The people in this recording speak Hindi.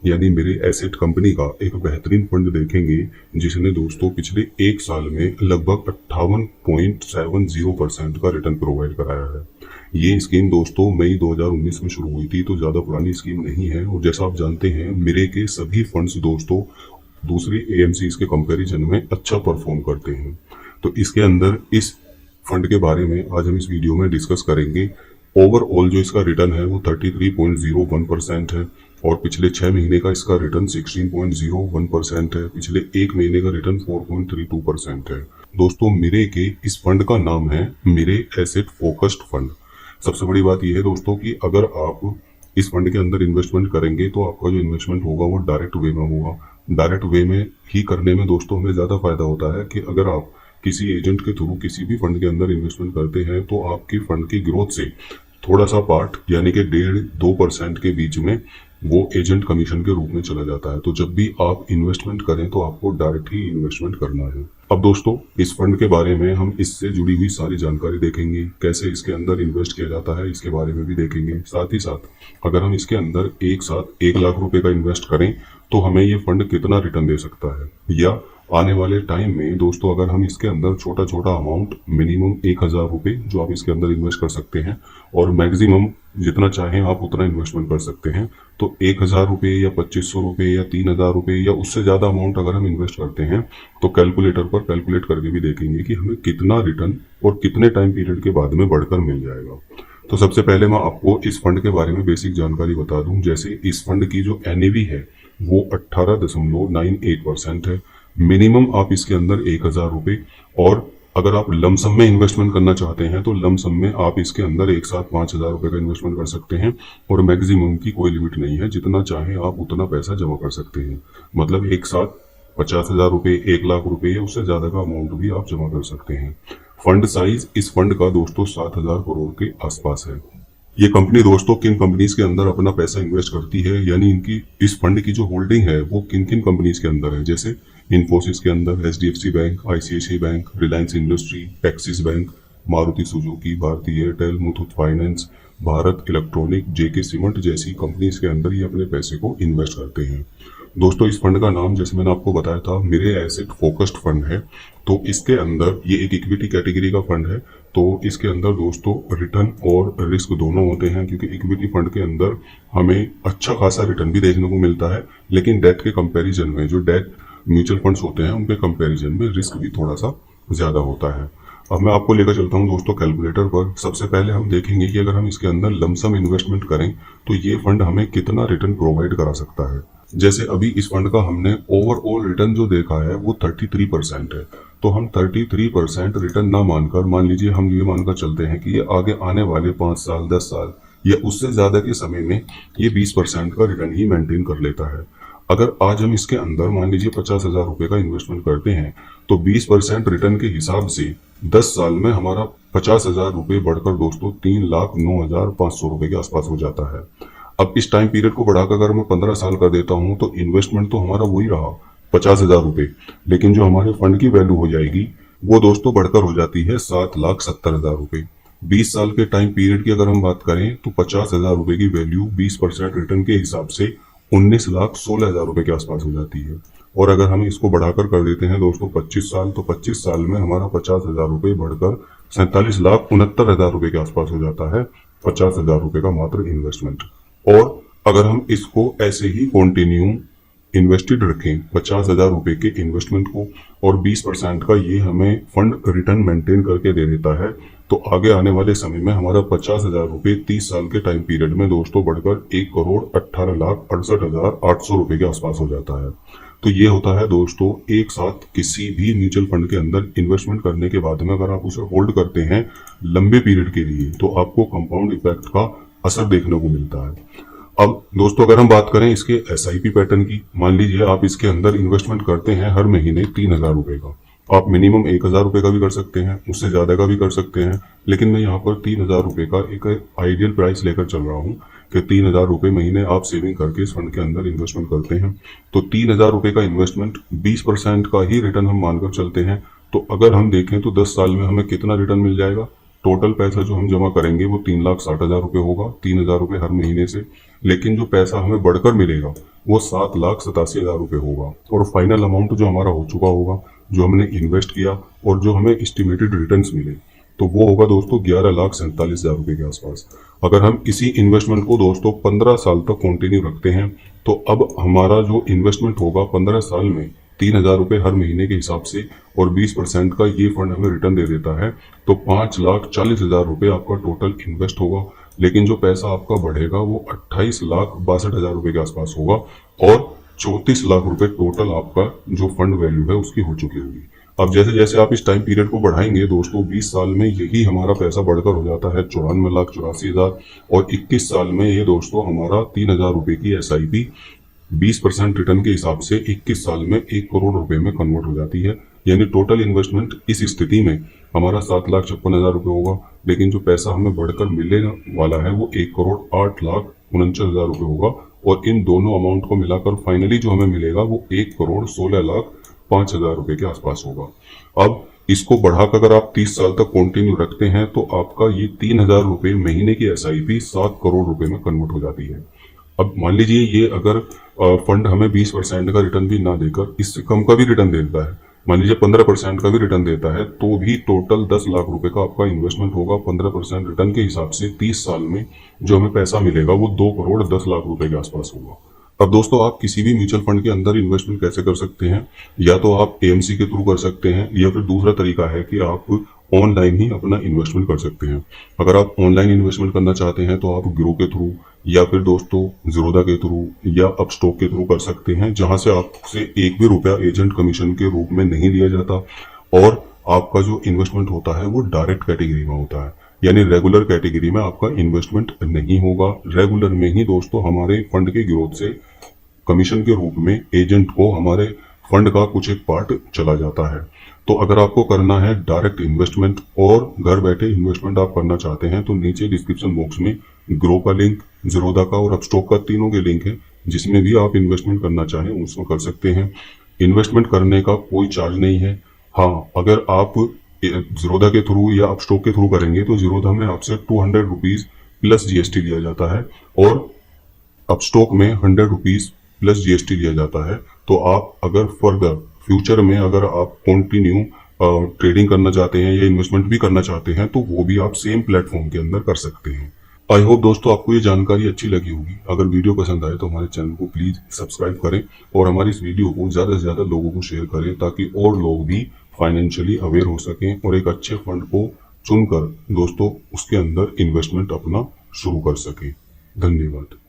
यानी मेरे एसेट कंपनी का एक बेहतरीन फंड देखेंगे, जिसने दोस्तों पिछले एक साल में लगभग 58.70% का रिटर्न प्रोवाइड कराया है। ये स्कीम दोस्तों मई 2019 में शुरू हुई थी, तो ज़्यादा पुरानी स्कीम नहीं है। और जैसा आप जानते हैं, मेरे के सभी फंड्स दोस्तों दूसरी एएमसीज के कंपैरिजन में अच्छा परफॉर्म करते हैं। तो इसके अंदर इस फंड के बारे में आज हम इस वीडियो में डिस्कस करेंगे। ओवरऑल जो इसका रिटर्न है वो 33.01% है और पिछले 6 महीने का इसका रिटर्न 16.01% है। पिछले एक महीने का रिटर्न 4.32% है। दोस्तों मेरे के इस फंड का नाम है मेरे एसेट फोकस्ड फंड। सबसे बड़ी बात यह है दोस्तों कि अगर आप इस फंड के अंदर इन्वेस्टमेंट करेंगे तो आपका जो इन्वेस्टमेंट होगा वो डायरेक्ट वे में होगा। डायरेक्ट वे में ही करने में दोस्तों हमें ज़्यादा फायदा होता है कि अगर आप किसी एजेंट के थ्रू किसी भी फंड के अंदर इन्वेस्टमेंट करते हैं तो आपकी फंड की ग्रोथ से थोड़ा सा पार्ट यानी कि 1.5-2% के बीच में वो एजेंट कमीशन के रूप में चला जाता है। तो जब भी आप इन्वेस्टमेंट करें तो आपको डायरेक्ट ही इन्वेस्टमेंट करना है। अब दोस्तों इस फंड के बारे में हम इससे जुड़ी हुई सारी जानकारी देखेंगे, कैसे इसके अंदर इन्वेस्ट किया जाता है इसके बारे में भी देखेंगे। साथ ही साथ अगर हम इसके अंदर एक साथ 1 लाख रुपए का इन्वेस्ट करें तो हमें ये फंड कितना रिटर्न दे सकता है, या आने वाले टाइम में दोस्तों अगर हम इसके अंदर छोटा छोटा अमाउंट मिनिमम 1000 रुपये जो आप इसके अंदर इन्वेस्ट कर सकते हैं और मैक्सिमम जितना चाहें आप उतना इन्वेस्टमेंट कर सकते हैं। तो 1000 रुपये या 2500 रुपये या 3000 रुपये या उससे ज़्यादा अमाउंट अगर हम इन्वेस्ट करते हैं तो कैलकुलेटर पर कैलकुलेट करके भी देखेंगे कि हमें कितना रिटर्न और कितने टाइम पीरियड के बाद में बढ़कर मिल जाएगा। तो सबसे पहले मैं आपको इस फंड के बारे में बेसिक जानकारी बता दूं। जैसे इस फंड की जो एनएवी है वो 18.98% है। मिनिमम आप इसके अंदर 1000 रुपये, और अगर आप लमसम में इन्वेस्टमेंट करना चाहते हैं तो लमसम में आप इसके अंदर एक साथ 5000 रुपये का इन्वेस्टमेंट कर सकते हैं और मैक्सिमम की कोई लिमिट नहीं है, जितना चाहें आप उतना पैसा जमा कर सकते हैं। मतलब एक साथ 50,000 रुपये, 1 लाख रुपये या उससे ज़्यादा का अमाउंट भी आप जमा कर सकते हैं। फंड साइज इस फंड का दोस्तों 7000 करोड़ के आसपास है। ये कंपनी दोस्तों किन कंपनीज के अंदर अपना पैसा इन्वेस्ट करती है, यानी इनकी इस फंड की जो होल्डिंग है वो किन किन कंपनीज के अंदर है, जैसे इन्फोसिस के अंदर HDFC Bank, ICICI Bank, Reliance Industry, Axis Bank, Maruti Suzuki, Bharti Airtel, Muthoot Finance, Bharat Electronic, JK Cement जैसी कंपनीज के अंदर ये अपने पैसे को इन्वेस्ट करते हैं। दोस्तों इस फंड का नाम जैसे मैंने आपको बताया था मेरे एसेट फोकस्ड फंड है। तो इसके अंदर ये एक इक्विटी कैटेगरी का फंड है। तो इसके अंदर दोस्तों रिटर्न और रिस्क दोनों होते हैं, क्योंकि इक्विटी फंड के अंदर हमें अच्छा खासा रिटर्न भी देखने को मिलता है, लेकिन डेट के कंपैरिजन में जो डेट म्यूचुअल फंड्स होते हैं उनके कंपैरिजन में रिस्क भी थोड़ा सा ज्यादा होता है। अब मैं आपको लेकर चलता हूं दोस्तों कैलकुलेटर पर। सबसे पहले हम देखेंगे कि अगर हम इसके अंदर लमसम इन्वेस्टमेंट करें तो ये फंड हमें कितना रिटर्न प्रोवाइड करा सकता है। जैसे अभी इस फंड का हमने ओवरऑल रिटर्न जो देखा है वो 33% है। तो हम 33% रिटर्न ना मानकर, मान लीजिए हम ये मानकर चलते हैं कि ये आगे आने वाले 5 साल 10 साल या उससे ज्यादा के समय में ये 20% का रिटर्न ही मेंटेन कर लेता है। अगर आज हम इसके अंदर मान लीजिए 50,000 रुपये का इन्वेस्टमेंट करते हैं तो 20% रिटर्न के हिसाब से 10 साल में हमारा 50,000 रुपये बढ़कर दोस्तों 3,09,500 रुपये के आसपास हो जाता है। अब इस टाइम पीरियड को बढ़ाकर अगर मैं 15 साल कर देता हूं तो इन्वेस्टमेंट तो हमारा वही रहा 50,000 रुपये, लेकिन जो हमारे फंड की वैल्यू हो जाएगी वो दोस्तों बढ़कर हो जाती है 7,70,000 रुपये। 20 साल के टाइम पीरियड की अगर हम बात करें तो 50,000 रुपये की वैल्यू 20% रिटर्न के हिसाब से 19,16,000 रुपये के आसपास हो जाती है। और अगर हम इसको बढ़ाकर कर देते हैं दोस्तों 25 साल, तो 25 साल में हमारा 50,000 रुपये बढ़कर 47,69,000 रुपये के आसपास हो जाता है। 50,000 रुपये का मात्र इन्वेस्टमेंट। और अगर हम इसको ऐसे ही कंटिन्यू इन्वेस्टेड रखें 50,000 रुपये के इन्वेस्टमेंट को और 20% का ये हमें फंड रिटर्न मेंटेन करके दे देता है, तो आगे आने वाले समय में हमारा 50,000 रुपये 30 साल के टाइम पीरियड में दोस्तों बढ़कर 1,18,68,800 रुपये के आसपास हो जाता है। तो ये होता है दोस्तों एक साथ किसी भी म्यूचुअल फंड के अंदर इन्वेस्टमेंट करने के बाद में अगर आप उसे होल्ड करते हैं लंबे पीरियड के लिए तो आपको कंपाउंड इफेक्ट का असर देखने को मिलता है। अब दोस्तों अगर हम बात करें इसके एसआईपी पैटर्न की, मान लीजिए आप इसके अंदर इन्वेस्टमेंट करते हैं हर महीने 3,000 रुपये का। आप मिनिमम 1,000 रुपये का भी कर सकते हैं, उससे ज्यादा का भी कर सकते हैं, लेकिन मैं यहाँ पर 3,000 रुपये का एक आइडियल प्राइस लेकर चल रहा हूँ कि 3,000 रुपये महीने आप सेविंग करके इस फंड के अंदर इन्वेस्टमेंट करते हैं। तो 3,000 रुपये का इन्वेस्टमेंट 20% का ही रिटर्न हम मानकर चलते हैं। तो अगर हम देखें तो 10 साल में हमें कितना रिटर्न मिल जाएगा। टोटल पैसा जो हम जमा करेंगे वो 3,60,000 रुपये होगा, 3,000 रुपये हर महीने से। लेकिन जो पैसा हमें बढ़कर मिलेगा वो 7,87,000 रुपये होगा। और फाइनल अमाउंट जो हमारा हो चुका होगा, जो हमने इन्वेस्ट किया और जो हमें एस्टिमेटेड रिटर्न्स मिले, तो वो होगा दोस्तों 11,47,000 रुपये के आसपास। अगर हम इसी इन्वेस्टमेंट को दोस्तों 15 साल तक कंटिन्यू रखते हैं, तो अब हमारा जो इन्वेस्टमेंट होगा 15 साल में 3,000 रुपये हर महीने के हिसाब से, और 20% का ये फंड हमें रिटर्न दे देता है, तो 5,40,000 रुपये आपका टोटल इन्वेस्ट होगा। लेकिन जो पैसा आपका बढ़ेगा वो 28,62,000 रुपये के आसपास होगा, और 34 लाख रुपए टोटल आपका जो फंड वैल्यू है उसकी हो चुकी होगी। अब जैसे जैसे आप इस टाइम पीरियड को बढ़ाएंगे दोस्तों, 20 साल में यही हमारा पैसा बढ़कर हो जाता है 94,84,000, और 21 साल में ये दोस्तों हमारा 3,000 रुपए की SIP 20% रिटर्न के हिसाब से 21 साल में 1 करोड़ रुपए में कन्वर्ट हो जाती है। यानी टोटल इन्वेस्टमेंट इस स्थिति में हमारा 7,56,000 रुपये होगा, लेकिन जो पैसा हमें बढ़कर मिलने वाला है वो 1,08,49,000 रुपये होगा, और इन दोनों अमाउंट को मिलाकर फाइनली जो हमें मिलेगा वो 1,16,05,000 रुपये के आसपास होगा। अब इसको बढ़ाकर अगर आप 30 साल तक कंटिन्यू रखते हैं तो आपका ये 3,000 रुपये महीने की SIP 7 करोड़ रुपए में कन्वर्ट हो जाती है। अब मान लीजिए ये अगर फंड हमें 20% का रिटर्न भी ना देकर इससे कम का भी रिटर्न देता है, मान लीजिए 15% का भी रिटर्न देता है, तो भी टोटल 10 लाख रुपए का आपका इन्वेस्टमेंट होगा। 15% रिटर्न के हिसाब से 30 साल में जो हमें पैसा मिलेगा वो 2,10,00,000 रुपए के आसपास होगा। अब दोस्तों आप किसी भी म्यूचुअल फंड के अंदर इन्वेस्टमेंट कैसे कर सकते हैं, या तो आप AMC के थ्रू कर सकते हैं, या फिर दूसरा तरीका है कि आप ऑनलाइन ही अपना इन्वेस्टमेंट कर सकते हैं। अगर आप ऑनलाइन इन्वेस्टमेंट करना चाहते हैं तो आप ग्रो के थ्रू, या फिर दोस्तों ज़ीरोधा के थ्रू, या अपस्टॉक के थ्रू कर सकते हैं, जहां से आपसे एक भी रुपया एजेंट कमीशन के रूप में नहीं लिया जाता, और आपका जो इन्वेस्टमेंट होता है वो डायरेक्ट कैटेगरी में होता है। यानी रेगुलर कैटेगरी में आपका इन्वेस्टमेंट नहीं होगा। रेगुलर में ही दोस्तों हमारे फंड के ग्रोथ से कमीशन के रूप में एजेंट को हमारे फंड का कुछ एक पार्ट चला जाता है। तो अगर आपको करना है डायरेक्ट इन्वेस्टमेंट और घर बैठे इन्वेस्टमेंट आप करना चाहते हैं, तो नीचे डिस्क्रिप्शन बॉक्स में ग्रो का लिंक, ज़ीरोधा का और अपस्टॉक का, तीनों के लिंक है, जिसमें भी आप इन्वेस्टमेंट करना चाहें उसमें कर सकते हैं। इन्वेस्टमेंट करने का कोई चार्ज नहीं है। हाँ, अगर आप ज़ीरोधा के थ्रू या अपस्टॉक के थ्रू करेंगे तो ज़ीरोधा में आपसे 200 रुपीज़ प्लस GST लिया जाता है, और अपस्टॉक में 100 रुपीज़ प्लस GST लिया जाता है। तो आप अगर फर्दर फ्यूचर में अगर आप कंटिन्यू ट्रेडिंग करना चाहते हैं या इन्वेस्टमेंट भी करना चाहते हैं, तो वो भी आप सेम प्लेटफॉर्म के अंदर कर सकते हैं। आई होप दोस्तों आपको ये जानकारी अच्छी लगी होगी। अगर वीडियो पसंद आए तो हमारे चैनल को प्लीज सब्सक्राइब करें, और हमारी इस वीडियो को ज्यादा से ज्यादा लोगों को शेयर करें, ताकि और लोग भी फाइनेंशियली अवेयर हो सकें और एक अच्छे फंड को चुनकर दोस्तों उसके अंदर इन्वेस्टमेंट अपना शुरू कर सकें। धन्यवाद।